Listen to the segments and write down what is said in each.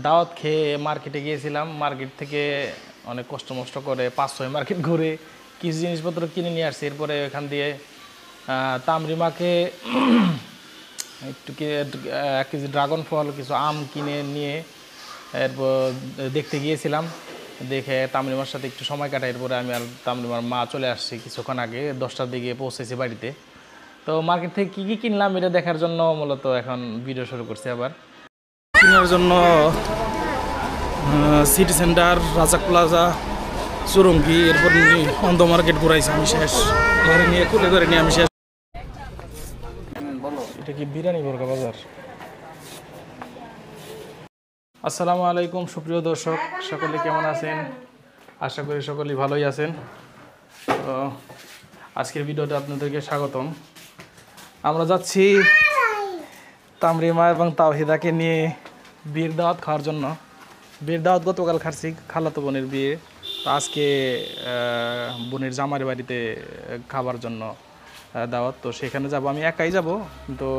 দাওয়াত খেয়ে মার্কেটে গিয়েছিলাম। মার্কেট থেকে অনেক কষ্ট মষ্ট করে 5-6 মার্কেট ঘুরে কিছু জিনিসপত্র কিনে নিয়ে আসছি। এরপরে এখান দিয়ে তামরিমাকে একটু 1 কেজি ড্রাগন ফল, কিছু আম কিনে নিয়ে এরপর দেখতে গিয়েছিলাম। দেখে তামরিমার সাথে একটু সময় কাটাই। এরপরে আমি আর তামরিমার মা চলে আসছি কিছুক্ষণ আগে, 10টার দিকে পৌঁছেছি বাড়িতে। তো মার্কেট থেকে কী কী কিনলাম এটা দেখার জন্য মূলত এখন ভিডিও শুরু করছি। আবার কেনার জন্য city centre, Razzak plaza, Chowringhee, এরপর অন্ধ মার্কেট ঘুরাইছি আমি শেষ। ঘরে নিয়ে কুলে করে নিয়ে আমি শেষ। এটা কি বিরিয়ানি বর্গা বাজার? আসসালামু আলাইকুম সুপ্রিয় দর্শক, সকলে কেমন আছেন? আশা করি সকলেই ভালোই আছেন। তো আজকের ভিডিওতে আপনাদেরকে স্বাগতম। আমরা যাচ্ছি তামরিমা এবং তাওহিদাকে নিয়ে বিয়ের দাওয়াত খাওয়ার জন্য। বিয়ের দাওয়াত গতকাল খাচ্ছি, খালাতো বোনের বিয়ে। তো আজকে বোনের জামার বাড়িতে খাবার জন্য দাওয়াত। তো সেখানে যাব, আমি একাই যাব, কিন্তু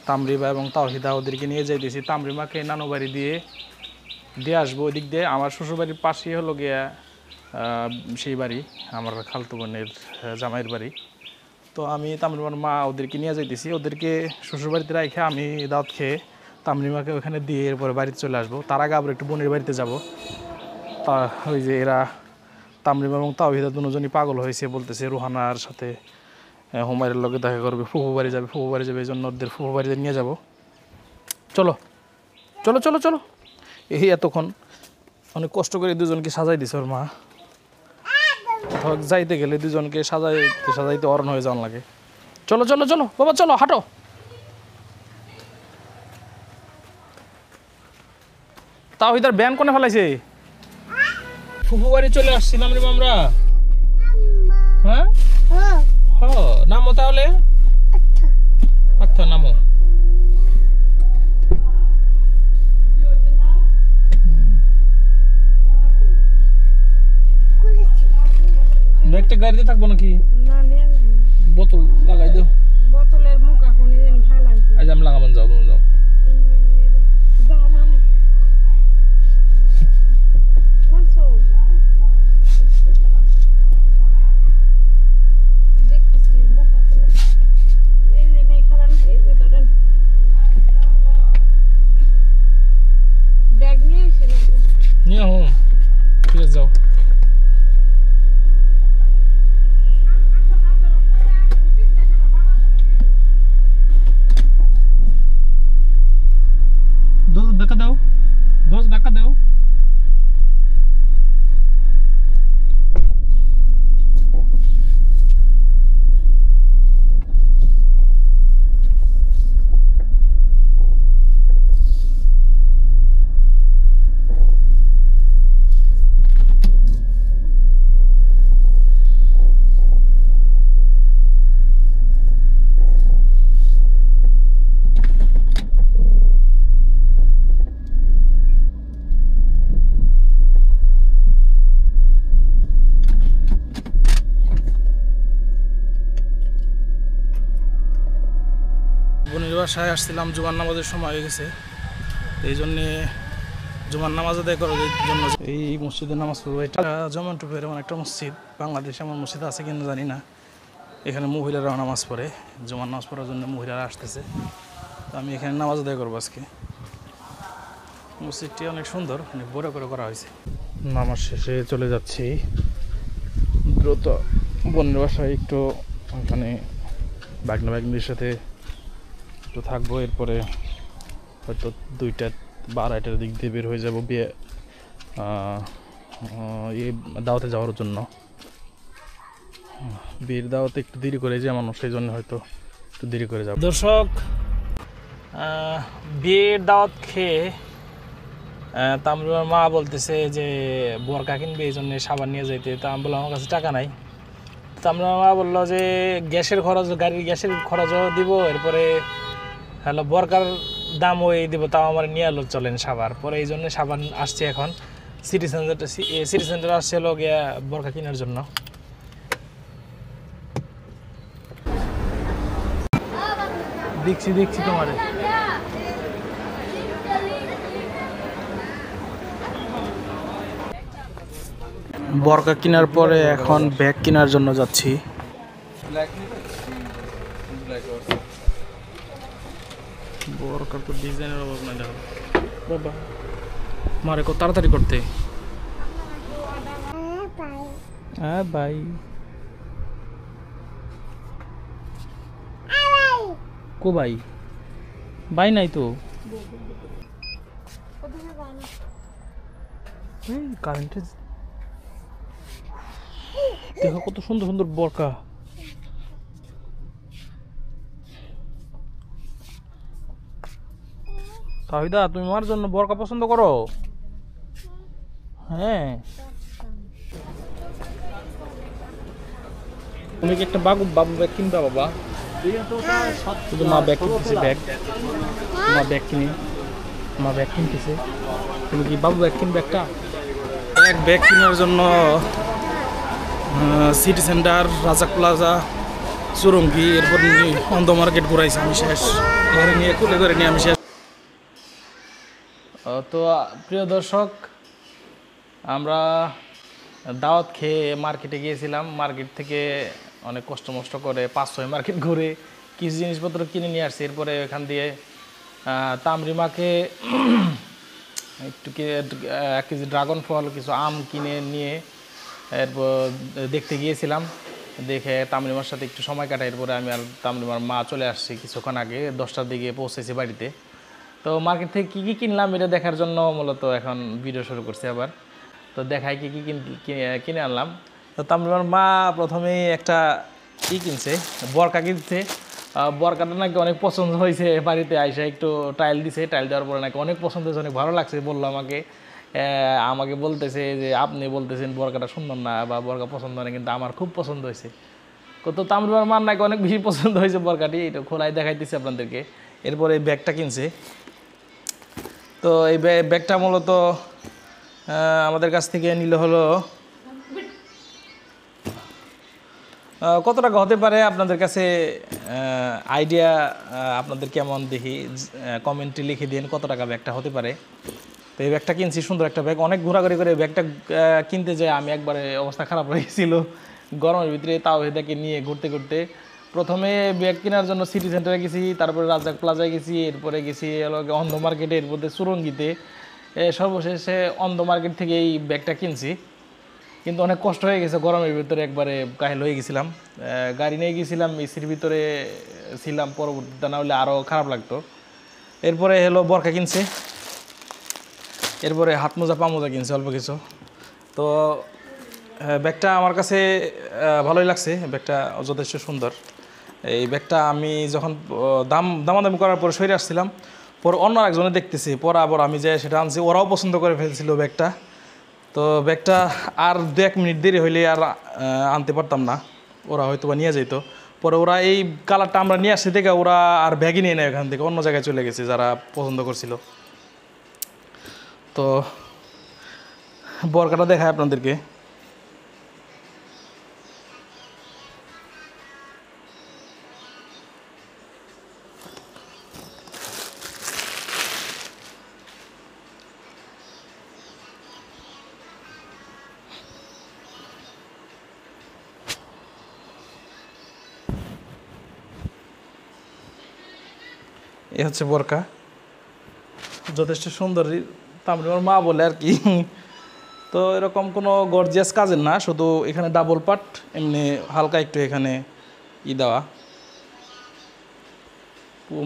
তামরিমা এবং তাওহিদা ওদেরকে নিয়ে যাইতেছি। তামরিমাকে নানু বাড়ি দিয়ে আসবো। ওদিক দিয়ে আমার শ্বশুরবাড়ির পাশেই হলো গিয়া সেই বাড়ি, আমার খালাতো বোনের জামাইয়ের বাড়ি। তো আমি তামরিমার মা ওদেরকে নিয়ে যাইতেছি। ওদেরকে শ্বশুরবাড়িতে রেখে আমি দাওয়াত খেয়ে তামরিমাকে ওখানে দিয়ে এরপরে বাড়িতে চলে আসবো। তার আগে আবার একটু বোনের বাড়িতে যাব। তা ওই যে এরা তামরিমা এবং তাওহিদা দুজনই পাগল হয়েছে, বলতেছে রুহানার সাথে হুমায়ুনের লগে দেখা করবে, ফুফু বাড়ি যাবে, এই জন্য ওদের ফুফু বাড়িতে নিয়ে যাব। চলো চলো চলো চলো। এই এতক্ষণ অনেক কষ্ট করে দুজনকে সাজাই দিছে ওর মা। যাইতে গেলে দুজনকে সাজাইতে অরণ হয়ে যাওয়ার লাগে। চলো চলো চলো বাবা, চলো হাঁটো। তাওহিদার ব্যান কোনে ফেলাইছে? ফুফু বাড়ি চলে আসছিলাম রে আমরা। হ্যাঁ নামো তাহলে। আচ্ছা নামো। একটা গাড়িতে থাকবো নাকি? বোতল লাগাই দাও। বোতলের মুখ এখন ফেলাইছে। আজ আমি লাগাবো, যাও তুমি যাও। ব্যাগ নিয়ে এসে নিয়ে হুম, ঠিক আছে যাও। দোষ ধাক্কা দাও। বোনের বাসায় আসছিলাম, জুমার নামাজের সময় হয়ে গেছে, এই জন্যে জুমার নামাজ আদায় করার জন্য এই মসজিদে নামাজ পড়বো। এটা জমান্টুপের এমন একটা মসজিদ, বাংলাদেশে এমন মসজিদ আছে কিনা জানি না। এখানে মহিলারাও নামাজ পড়ে, জুমার নামাজ পড়ার জন্য মহিলারা আসতেছে। তো আমি এখানে নামাজ আদায় করবো আজকে। মসজিদটি অনেক সুন্দর, অনেক বড় করে করা হয়েছে। নামাজ শেষে চলে যাচ্ছি দ্রুত বোনের বাসায়। একটু ওখানে বাগনির সাথে তো থাকবো। এরপরে হয়তো 2টা বা 2:30টার দিক দিয়ে বের হয়ে যাবো বিয়ে দাওয়াতে যাওয়ার জন্য। বিয়ের দাওয়াতে একটু দেরি করে যায় মানুষ, সেই জন্য হয়তো একটু দেরি করে যাবো। দর্শক, বিয়ের দাওয়াত খেয়ে তামরিমার মা বলতেছে যে বরকা কিনবে, এই জন্য সাবান নিয়ে যাইতে। তা আমি বললাম আমার কাছে টাকা নাই। তামরিমার মা বললো যে গ্যাসের খরচ, গাড়ির গ্যাসের খরচও দিব, এরপরে হ্যালো বরকার দাম ওই দিব, তাও আমার নিয়ে এলো চলেন সাবার। পরে এই জন্য সাবান আসছে এখন সিটি সেন্টার আসছে হলো গিয়া বরকা কেনার জন্য। দেখছি তোমারে বরকা কেনার পরে এখন ব্যাগ কেনার জন্য যাচ্ছি। বরকার তো ডিজাইনের অভাব নাই দেখো বাবা, মারে কত তাড়াতাড়ি করতে। হ্যাঁ ভাই, কো ভাই, ভাই নাই তো কারেন্টের। দেখো কত সুন্দর সুন্দর বরকা। সাহিদা, তুমি আমার জন্য বরকা পছন্দ করো? হ্যাঁ, তুমি কি একটা বাবু ব্যাগ কিনবা বাবা? শুধু মা ব্যাগ কিনতেছে, মা ব্যাগ কিনতেছে। তুমি কি বাবু ব্যাগ কিনবে একটা? ব্যাগ কেনার জন্য সিটি সেন্টার, রাজা প্লাজা, চুরঙ্গি, এরপর অন্ধ মার্কেট ঘুরাইছি আমি শেষ। ঘরে নিয়ে তুলে ধরে নিয়ে আমি শেষ। তো প্রিয় দর্শক, আমরা দাওয়াত খেয়ে মার্কেটে গিয়েছিলাম। মার্কেট থেকে অনেক কষ্ট মষ্ট করে 5-6 মার্কেট ঘুরে কিছু জিনিসপত্র কিনে নিয়ে আসছি। এরপরে এখান দিয়ে তামরিমাকে একটু 1 কেজি ড্রাগন ফল, কিছু আম কিনে নিয়ে এরপর দেখতে গিয়েছিলাম। দেখে তামরিমার সাথে একটু সময় কাটাই। এরপরে আমি আর তামরিমার মা চলে আসছি কিছুক্ষণ আগে, 10টার দিকে পৌঁছেছি বাড়িতে। তো মার্কেট থেকে কী কী কিনলাম এটা দেখার জন্য মূলত এখন ভিডিও শুরু করছি আবার। তো দেখাই কী কী কিনে আনলাম। তো তামরিমার মা প্রথমেই একটা কিনছে, বরকা কিনছে। বরকাটা নাকি অনেক পছন্দ হয়েছে, বাড়িতে আইসা একটু ট্রায়াল দিছে। ট্রায়াল দেওয়ার পরে নাকি অনেক পছন্দ হয়েছে, অনেক ভালো লাগছে বললো আমাকে বলতেছে যে আপনি বলতেছেন বরকাটা সুন্দর না বা বরকা পছন্দ না, কিন্তু আমার খুব পছন্দ হয়েছে। তো তামরিমার মার নাকি অনেক বেশি পছন্দ হয়েছে বরকাটি, এটা খোলাই দেখাইতেছি আপনাদেরকে। এরপরে এই ব্যাগটা কিনছে। তো এই ব্যাগটা মূলত আমাদের কাছ থেকে নিল হলো কত টাকা হতে পারে আপনাদের কাছে আইডিয়া আপনাদের কেমন দেখি কমেন্টে লিখে দিন কত টাকা ব্যাগটা হতে পারে। তো এই ব্যাগটা কিনছি, সুন্দর একটা ব্যাগ। অনেক ঘোরাঘুরি করে ব্যাগটা কিনতে যাই আমি একবারে অবস্থা খারাপ হয়ে গেছিল গরমের ভিতরে। তাও এটাকে নিয়ে ঘুরতে ঘুরতে প্রথমে ব্যাগ কেনার জন্য সিটি সেন্টারে গেছি, তারপরে রাজাক প্লাজায় গেছি, এরপরে গেছি অন্ধ মার্কেটে, এর মধ্যে চুরঙ্গিতে, সর্বশেষে অন্ধ মার্কেট থেকে এই ব্যাগটা কিনছি। কিন্তু অনেক কষ্ট হয়ে গেছে গরমের ভিতরে, একবারে কাহিল হয়ে গেছিলাম। গাড়ি নিয়ে গেছিলাম, এসির ভিতরে ছিলাম, পরবর্তীতে না হলে আরও খারাপ লাগতো। এরপরে হলো বরকা কিনছে, এরপরে হাত মোজা পা মোজা কিনছে অল্প কিছু। তো ব্যাগটা আমার কাছে ভালোই লাগছে, ব্যাগটা যথেষ্ট সুন্দর। এই ব্যাগটা আমি যখন দামাদামি করার পরে সরে আসছিলাম, পরে অন্য একজনে দেখতেছি, পরে আবার আমি যে সেটা আনছি, ওরাও পছন্দ করে ফেলছিল ব্যাগটা। তো ব্যাগটা আর 2-1 মিনিট দেরি হইলে আর আনতে পারতাম না, ওরা হয়তো বা নিয়ে যেত। পরে ওরা এই কালারটা আমরা নিয়ে আসছি দেখে ওরা আর ব্যাগই নিয়ে নেয়, এখান থেকে অন্য জায়গায় চলে গেছে যারা পছন্দ করছিল। তো বরকাটা দেখায় আপনাদেরকে। এ হচ্ছে বরকা, যথেষ্ট সুন্দর। তামরিমার মা বলে আর কি। তো এরকম কোনো গর্জিয়াস কাজের না, শুধু এখানে ডাবল পার্ট, এমনি হালকা একটু এখানে দেওয়া,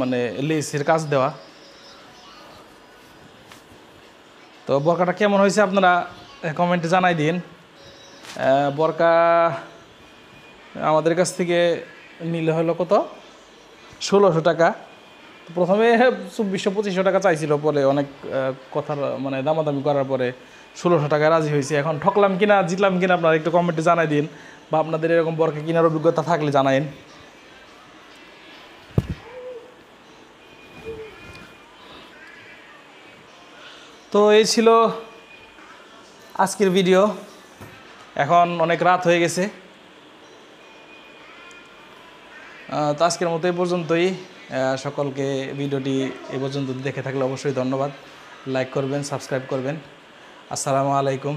মানে লেসের কাজ দেওয়া। তো বরকাটা কেমন হয়েছে আপনারা কমেন্টে জানাই দিন। বরকা আমাদের কাছ থেকে নিলে হলো কত, 1600 টাকা। প্রথমে 2400-2500 টাকা চাইছিল, পরে অনেক কথার মানে দামাদামি করার পরে 1600 টাকা রাজি হয়েছে। এখন ঠকলাম কিনা জিতলাম কিনা আপনারা একটু কমেন্টে জানাই দিন, বা আপনাদের এরকম বরকা কেনার অভিজ্ঞতা থাকলে জানাইন। তো এই ছিল আজকের ভিডিও। এখন অনেক রাত হয়ে গেছে। তো আজকের মতো এই পর্যন্তই। সকলকে ভিডিওটি এ পর্যন্ত দেখে থাকলে অবশ্যই ধন্যবাদ। লাইক করবেন, সাবস্ক্রাইব করবেন। আসসালামু আলাইকুম।